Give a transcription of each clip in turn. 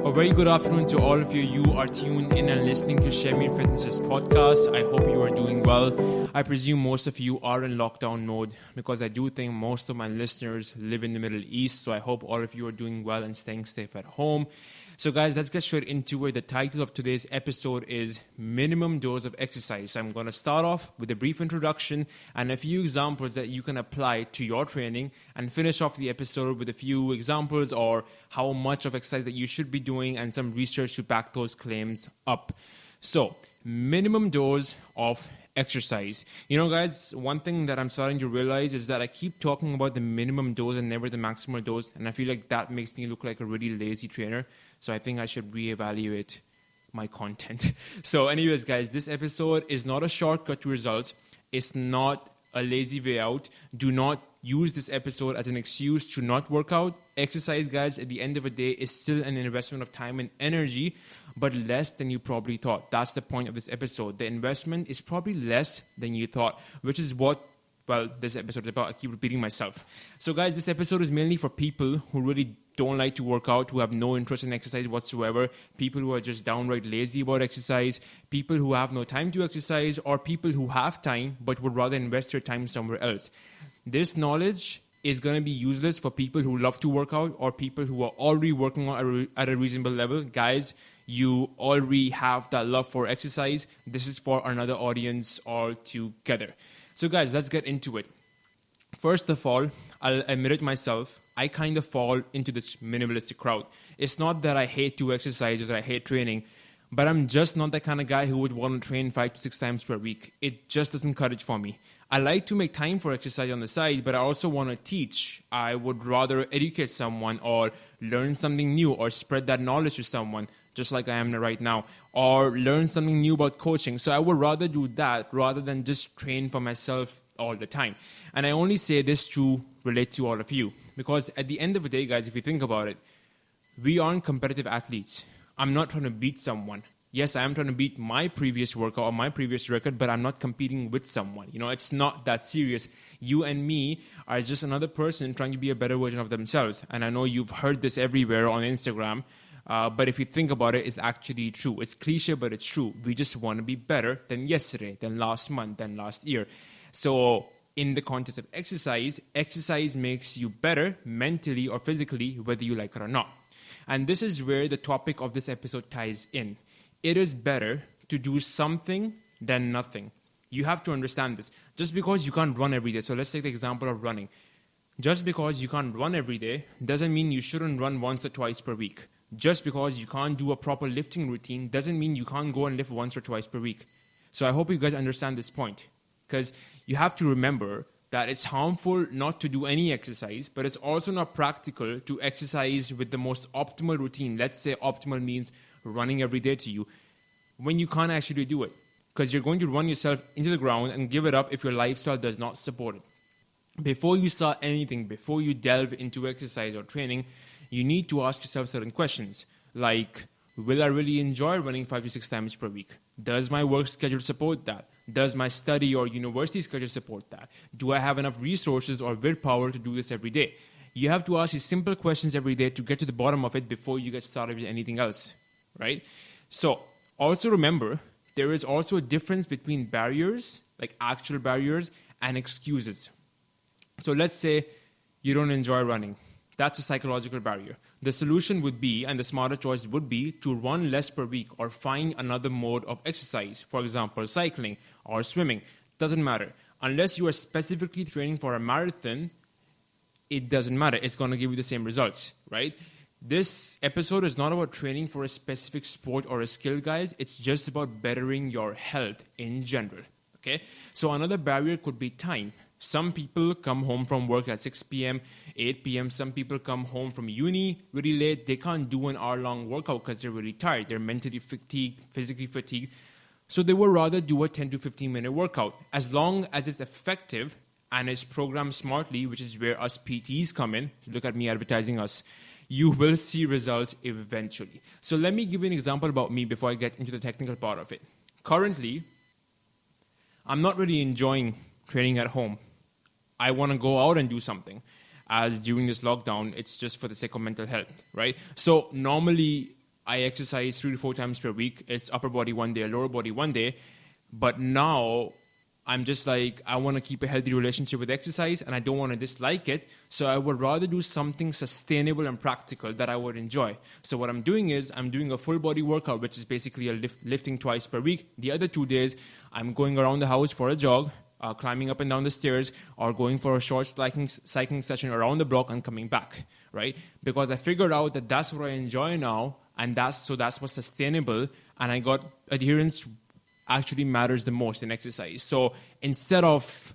A very good afternoon to all of you. You are tuned in and listening to Shamir Fitness's podcast. I hope you are doing well. I presume most of you are in lockdown mode because I do think most of my listeners live in the Middle East. So I hope all of you are doing well and staying safe at home. So guys, let's get straight into it. The title of today's episode is Minimum Dose of Exercise. So I'm going to start off with a brief introduction and a few examples that you can apply to your training and finish off the episode with a few examples or how much of exercise that you should be doing and some research to back those claims up. So, minimum dose of exercise. You know, guys, one thing that I'm starting to realize is that I keep talking about the minimum dose and never the maximal dose, and I feel like that makes me look like a really lazy trainer. So I think I should reevaluate my content. So anyways, guys, this episode is not a shortcut to results. It's not a lazy way out. Do not use this episode as an excuse to not work out. Exercise, guys, at the end of the day is still an investment of time and energy, but less than you probably thought. That's the point of this episode. The investment is probably less than you thought, which is what, well, this episode is about. I keep repeating myself. So, guys, this episode is mainly for people who really don't like to work out, who have no interest in exercise whatsoever, people who are just downright lazy about exercise, people who have no time to exercise, or people who have time but would rather invest their time somewhere else. This knowledge is going to be useless for people who love to work out or people who are already working on at a reasonable level. Guys, you already have that love for exercise. This is for another audience altogether. So guys, let's get into it. First of all, I'll admit it myself, I kind of fall into this minimalistic crowd. It's not that I hate to exercise or that I hate training, but I'm just not the kind of guy who would want to train 5 to 6 times per week. It just doesn't cut it for me. I like to make time for exercise on the side, but I also want to teach. I would rather educate someone or learn something new or spread that knowledge to someone, just like I am right now, or learn something new about coaching. So I would rather do that rather than just train for myself all the time. And I only say this to relate to all of you because at the end of the day, guys, if you think about it, we aren't competitive athletes. I'm not trying to beat someone. Yes, I am trying to beat my previous workout or my previous record, but I'm not competing with someone. You know, it's not that serious. You and me are just another person trying to be a better version of themselves. And I know you've heard this everywhere on Instagram, but if you think about it, it's actually true. It's cliche, but it's true. We just want to be better than yesterday, than last month, than last year. So in the context of exercise, exercise makes you better mentally or physically, whether you like it or not. And this is where the topic of this episode ties in. It is better to do something than nothing. You have to understand this. Just because you can't run every day, so let's take the example of running. Just because you can't run every day doesn't mean you shouldn't run once or twice per week. Just because you can't do a proper lifting routine doesn't mean you can't go and lift once or twice per week. So I hope you guys understand this point. Because you have to remember that it's harmful not to do any exercise, but it's also not practical to exercise with the most optimal routine. Let's say optimal means running every day to you, when you can't actually do it. Because you're going to run yourself into the ground and give it up if your lifestyle does not support it. Before you start anything, before you delve into exercise or training, you need to ask yourself certain questions like, will I really enjoy running 5 to 6 times per week? Does my work schedule support that? Does my study or university schedule support that? Do I have enough resources or willpower to do this every day? You have to ask these simple questions every day to get to the bottom of it before you get started with anything else, right? So also remember, there is also a difference between barriers, like actual barriers, and excuses. So let's say you don't enjoy running. That's a psychological barrier. The solution would be, and the smarter choice would be, to run less per week or find another mode of exercise. For example, cycling or swimming. Doesn't matter. Unless you are specifically training for a marathon, it doesn't matter. It's going to give you the same results, right? This episode is not about training for a specific sport or a skill, guys. It's just about bettering your health in general, okay? So another barrier could be time. Some people come home from work at 6 p.m., 8 p.m. Some people come home from uni really late. They can't do an hour-long workout because they're really tired. They're mentally fatigued, physically fatigued. So they would rather do a 10 to 15-minute workout. As long as it's effective and it's programmed smartly, which is where us PTs come in. Look at me advertising us. You will see results eventually. So let me give you an example about me before I get into the technical part of it. Currently, I'm not really enjoying training at home. I want to go out and do something. As during this lockdown, it's just for the sake of mental health, right? So normally, I exercise 3 to 4 times per week. It's upper body one day, lower body one day. But now I'm just like, I want to keep a healthy relationship with exercise and I don't want to dislike it. So I would rather do something sustainable and practical that I would enjoy. So what I'm doing is I'm doing a full body workout, which is basically a lifting twice per week. The other 2 days, I'm going around the house for a jog, climbing up and down the stairs, or going for a short cycling session around the block and coming back, right? Because I figured out that that's what I enjoy now, and that's what's sustainable, and I got adherence actually matters the most in exercise. So instead of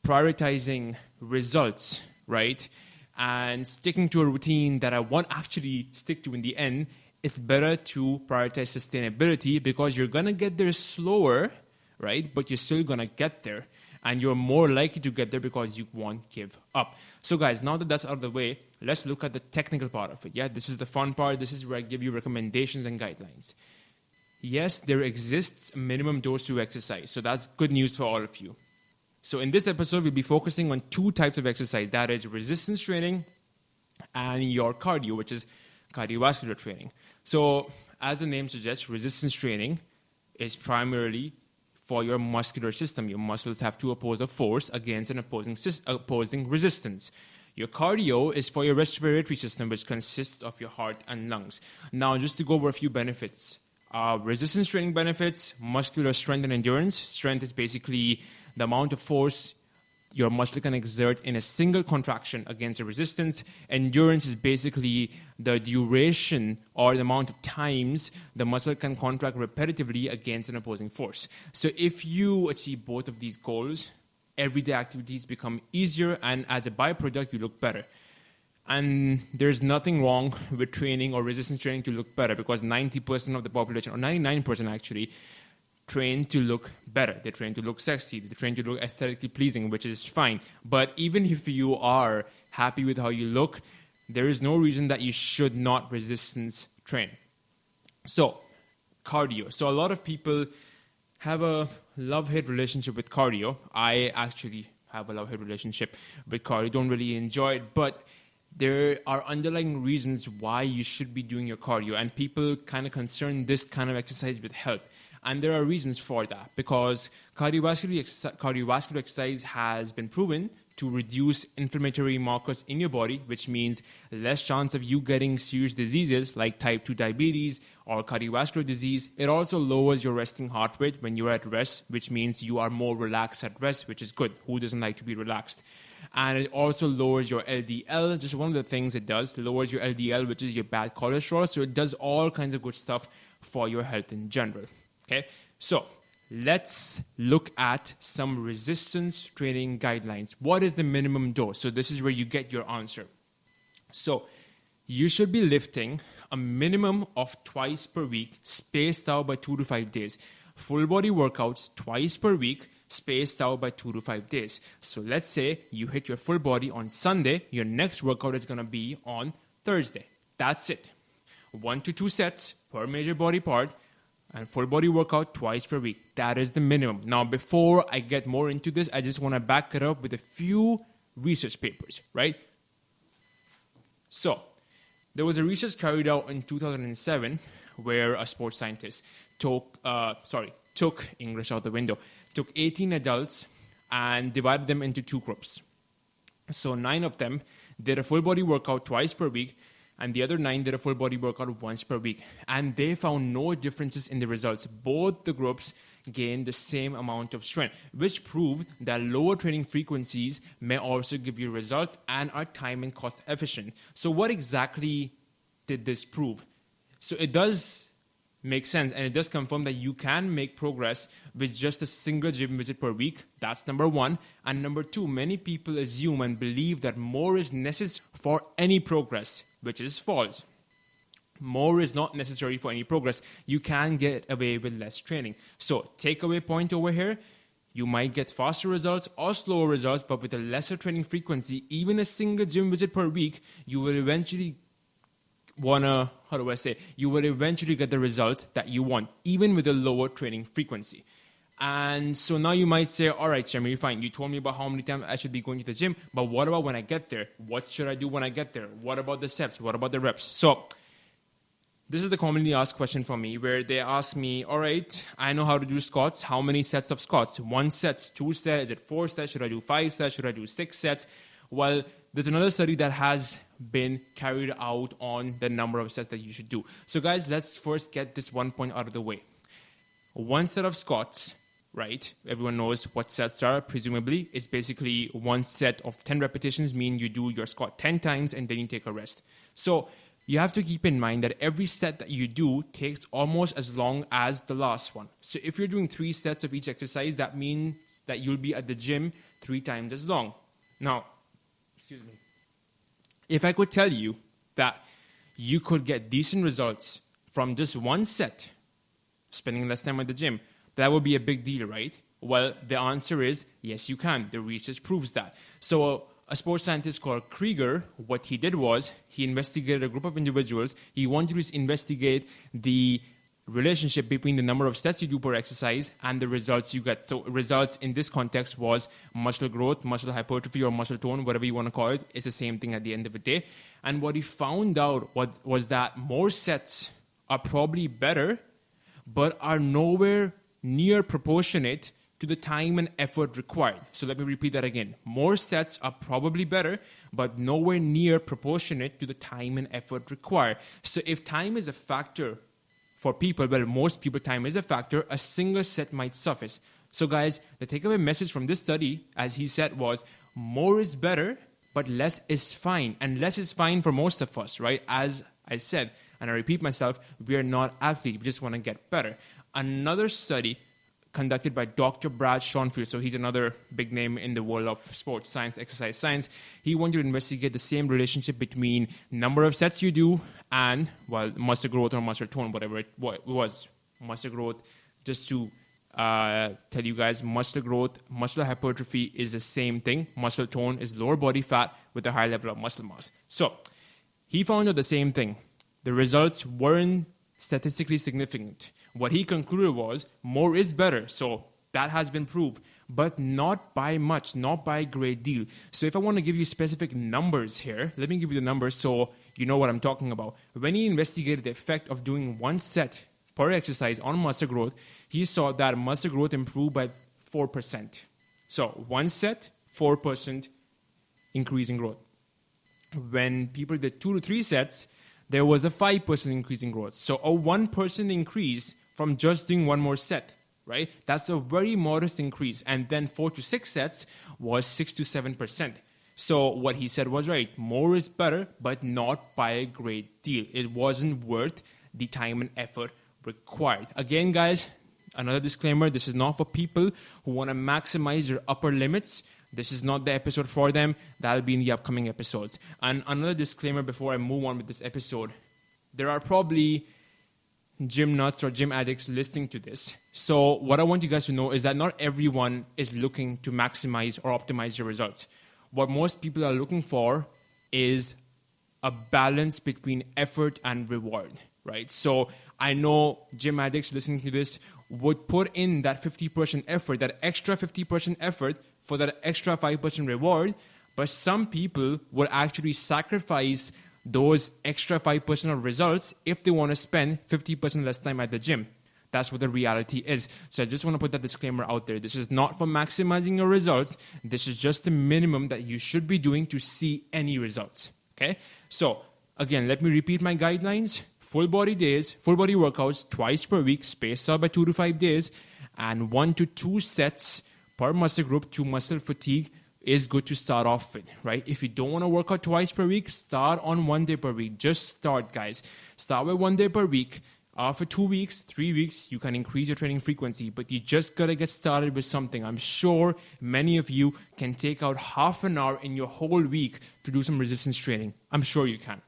prioritizing results, right, and sticking to a routine that I won't actually stick to in the end, it's better to prioritize sustainability because you're going to get there slower, right, but you're still going to get there. And you're more likely to get there because you won't give up. So guys, now that that's out of the way, let's look at the technical part of it. Yeah, this is the fun part. This is where I give you recommendations and guidelines. Yes, there exists a minimum dose to exercise. So that's good news for all of you. So in this episode, we'll be focusing on 2 types of exercise. That is resistance training and your cardio, which is cardiovascular training. So as the name suggests, resistance training is primarily for your muscular system. Your muscles have to oppose a force against an opposing resistance. Your cardio is for your respiratory system, which consists of your heart and lungs. Now, just to go over a few benefits. Resistance training benefits, muscular strength and endurance. Strength is basically the amount of force your muscle can exert in a single contraction against a resistance. Endurance is basically the duration or the amount of times the muscle can contract repetitively against an opposing force. So if you achieve both of these goals, everyday activities become easier, and as a byproduct, you look better. And there's nothing wrong with training or resistance training to look better because 90% of the population, or 99% actually, train to look better. They train to look sexy. They train to look aesthetically pleasing, which is fine. But even if you are happy with how you look, there is no reason that you should not resistance train. So, cardio. So a lot of people have a love-hate relationship with cardio. I actually have a love-hate relationship with cardio. Don't really enjoy it, but there are underlying reasons why you should be doing your cardio, and people kind of concern this kind of exercise with health. And there are reasons for that, because cardiovascular exercise has been proven to reduce inflammatory markers in your body, which means less chance of you getting serious diseases like type 2 diabetes or cardiovascular disease. It also lowers your resting heart rate when you're at rest, which means you are more relaxed at rest, which is good. Who doesn't like to be relaxed? And it also lowers your LDL. Just one of the things it does, lowers your LDL, which is your bad cholesterol. So it does all kinds of good stuff for your health in general. Okay, so let's look at some resistance training guidelines. What is the minimum dose? So this is where you get your answer. So you should be lifting a minimum of twice per week, spaced out by 2 to 5 days. Full body workouts twice per week, spaced out by 2 to 5 days. So let's say you hit your full body on Sunday, your next workout is going to be on Thursday. That's it. 1 to 2 sets per major body part, and full body workout twice per week. That is the minimum. Now, before I get more into this, I just want to back it up with a few research papers, right? So, there was a research carried out in 2007 where a sports scientist took 18 adults and divided them into 2 groups. So 9 of them did a full body workout twice per week, and the other 9 did a full body workout once per week. And they found no differences in the results. Both the groups gained the same amount of strength, which proved that lower training frequencies may also give you results and are time and cost efficient. So what exactly did this prove? So it does make sense, and it does confirm that you can make progress with just a single gym visit per week. That's number 1. And number 2, many people assume and believe that more is necessary for any progress, which is false. More is not necessary for any progress. You can get away with less training. So, takeaway point over here, you might get faster results or slower results, but with a lesser training frequency, even a single gym visit per week, you will eventually you will eventually get the results that you want, even with a lower training frequency. And so now you might say, all right, Shamir, fine. You told me about how many times I should be going to the gym, but what about when I get there? What should I do when I get there? What about the steps? What about the reps? So this is the commonly asked question for me, where they ask me, all right, I know how to do squats. How many sets of squats? 1 set, 2 sets, is it 4 sets? Should I do 5 sets? Should I do 6 sets? Well, there's another study that has been carried out on the number of sets that you should do. So guys, let's first get this one point out of the way. 1 set of squats, right? Everyone knows what sets are, presumably. It's basically 1 set of 10 repetitions, meaning you do your squat 10 times and then you take a rest. So you have to keep in mind that every set that you do takes almost as long as the last one. So if you're doing 3 sets of each exercise, that means that you'll be at the gym 3 times as long. Now, excuse me. If I could tell you that you could get decent results from just 1 set, spending less time at the gym, that would be a big deal, right? Well, the answer is yes, you can. The research proves that. So a sports scientist called Krieger, what he did was he investigated a group of individuals. He wanted to investigate the relationship between the number of sets you do per exercise and the results you get. So results in this context was muscle growth, muscle hypertrophy, or muscle tone, whatever you want to call it. It's the same thing at the end of the day. And what he found out was that more sets are probably better, but are nowhere near proportionate to the time and effort required. So let me repeat that again. More sets are probably better, but nowhere near proportionate to the time and effort required. So if time is a factor for people, well, most people, time is a factor, a single set might suffice. So guys, the takeaway message from this study, as he said, was more is better, but less is fine. And less is fine for most of us, right? As I said, and I repeat myself, we are not athletes. We just want to get better. Another study conducted by Dr. Brad Schoenfeld, so he's another big name in the world of sports science, exercise science. He wanted to investigate the same relationship between number of sets you do and, well, muscle growth or muscle tone, whatever it was. Muscle growth, just to tell you guys, muscle growth, muscle hypertrophy is the same thing. Muscle tone is lower body fat with a higher level of muscle mass. So he found out the same thing. The results weren't statistically significant. What he concluded was more is better. So that has been proved, but not by much, not by a great deal. So if I want to give you specific numbers here, let me give you the numbers so you know what I'm talking about. When he investigated the effect of doing 1 set per exercise on muscle growth, he saw that muscle growth improved by 4%. So 1 set, 4% increase in growth. When people did 2 to 3 sets, there was a 5% increase in growth. So a 1% increase from just doing 1 more set, right? That's a very modest increase. And then 4 to 6 sets was 6 to 7%. So what he said was right. More is better, but not by a great deal. It wasn't worth the time and effort required. Again, guys, another disclaimer. This is not for people who want to maximize their upper limits. This is not the episode for them. That'll be in the upcoming episodes. And another disclaimer before I move on with this episode. There are probably gym nuts or gym addicts listening to this. So what I want you guys to know is that not everyone is looking to maximize or optimize your results. What most people are looking for is a balance between effort and reward, right? So I know gym addicts listening to this would put in that 50% effort, that extra 50% effort for that extra 5% reward, but some people will actually sacrifice those extra 5% of results if they want to spend 50% less time at the gym. That's what the reality is. So I just want to put that disclaimer out there. This is not for maximizing your results. This is just the minimum that you should be doing to see any results. Okay? So again, let me repeat my guidelines. Full body days, full body workouts twice per week, spaced out by 2 to 5 days, and 1 to 2 sets per muscle group to muscle fatigue is good to start off with, right? If you don't want to work out twice per week, start on 1 day per week. Just start, guys. Start with 1 day per week. After 2 weeks, 3 weeks, you can increase your training frequency, but you just got to get started with something. I'm sure many of you can take out half an hour in your whole week to do some resistance training. I'm sure you can.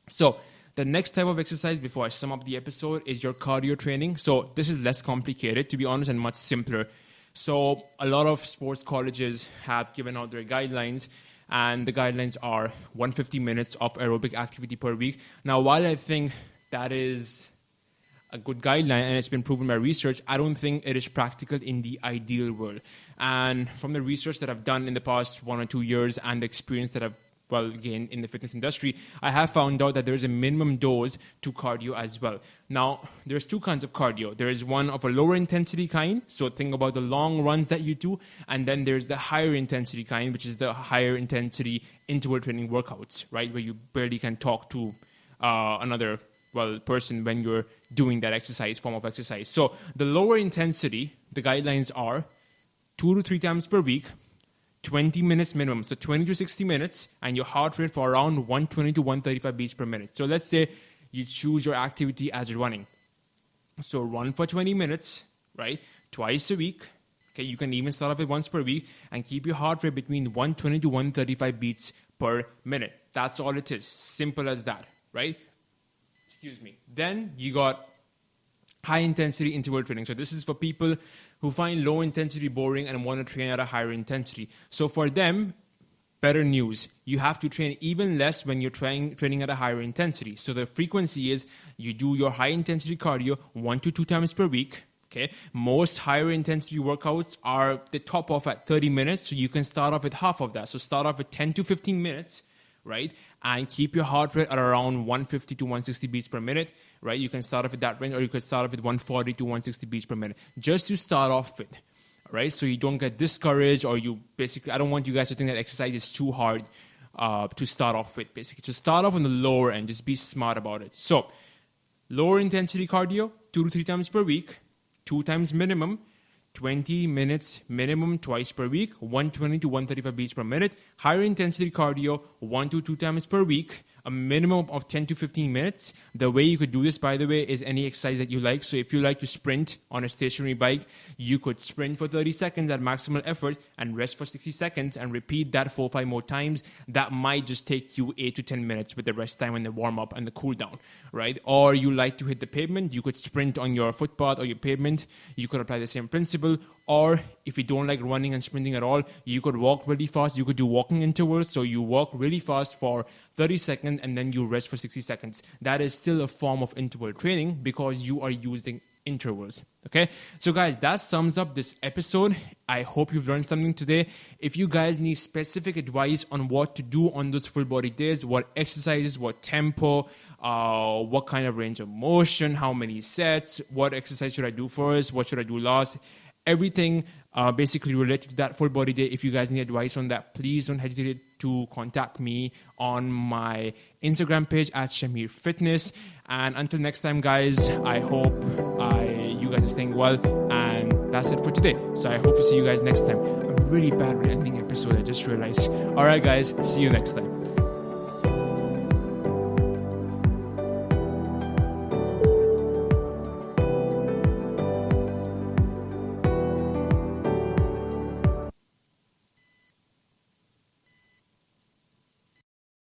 So the next type of exercise before I sum up the episode is your cardio training. So this is less complicated, to be honest, and much simpler. So a lot of sports colleges have given out their guidelines, and the guidelines are 150 minutes of aerobic activity per week. Now, while I think that is a good guideline and it's been proven by research, I don't think it is practical in the ideal world. And from the research that I've done in the past 1 or 2 years and the experience that I've gained in the fitness industry, I have found out that there is a minimum dose to cardio as well. Now, there's two kinds of cardio. There is one of a lower intensity kind, so think about the long runs that you do, and then there's the higher intensity kind, which is the higher intensity interval training workouts, right, where you barely can talk to another person when you're doing that form of exercise. So the lower intensity, the guidelines are 2 to 3 times per week, 20 minutes minimum, so 20 to 60 minutes, and your heart rate for around 120 to 135 beats per minute. So let's say you choose your activity as running. So run for 20 minutes, right, twice a week. Okay, you can even start off with once per week and keep your heart rate between 120 to 135 beats per minute. That's all it is. Simple as that, right? Then you got high intensity interval training. So this is for people who find low intensity boring and want to train at a higher intensity. So for them, better news. You have to train even less when you're training at a higher intensity. So the frequency is you do your high intensity cardio 1 to 2 times per week. Okay. Most higher intensity workouts are they top off at 30 minutes. So you can start off with half of that. So start off with 10 to 15 minutes. Right, and keep your heart rate at around 150 to 160 beats per minute, right? You can start off with that range, or you could start off with 140 to 160 beats per minute, just to start off with, right? So you don't get discouraged, or I don't want you guys to think that exercise is too hard to start off with, basically. So start off on the lower end, just be smart about it. So lower intensity cardio, 2 to 3 times per week, 2 times minimum, 20 minutes minimum twice per week, 120 to 135 beats per minute. Higher intensity cardio, 1 to 2 times per week, a minimum of 10 to 15 minutes. The way you could do this, by the way, is any exercise that you like. So if you like to sprint on a stationary bike, you could sprint for 30 seconds at maximal effort and rest for 60 seconds and repeat that 4 or 5 more times. That might just take you 8 to 10 minutes with the rest time and the warm up and the cool down, right? Or you like to hit the pavement, you could sprint on your footpath or your pavement. You could apply the same principle. Or if you don't like running and sprinting at all, you could walk really fast. You could do walking intervals. So you walk really fast for 30 seconds and then you rest for 60 seconds. That is still a form of interval training because you are using intervals. Okay, so guys, that sums up this episode. I hope you've learned something today. If you guys need specific advice on what to do on those full body days, what exercises, what tempo, what kind of range of motion, how many sets, what exercise should I do first, what should I do last, everything basically related to that full body day. If you guys need advice on that, please don't hesitate to contact me on my Instagram page at Shamir Fitness. And until next time, guys, I hope you guys are staying well. And that's it for today. So I hope to see you guys next time. I'm really bad with ending episode, I just realized. All right, guys, see you next time.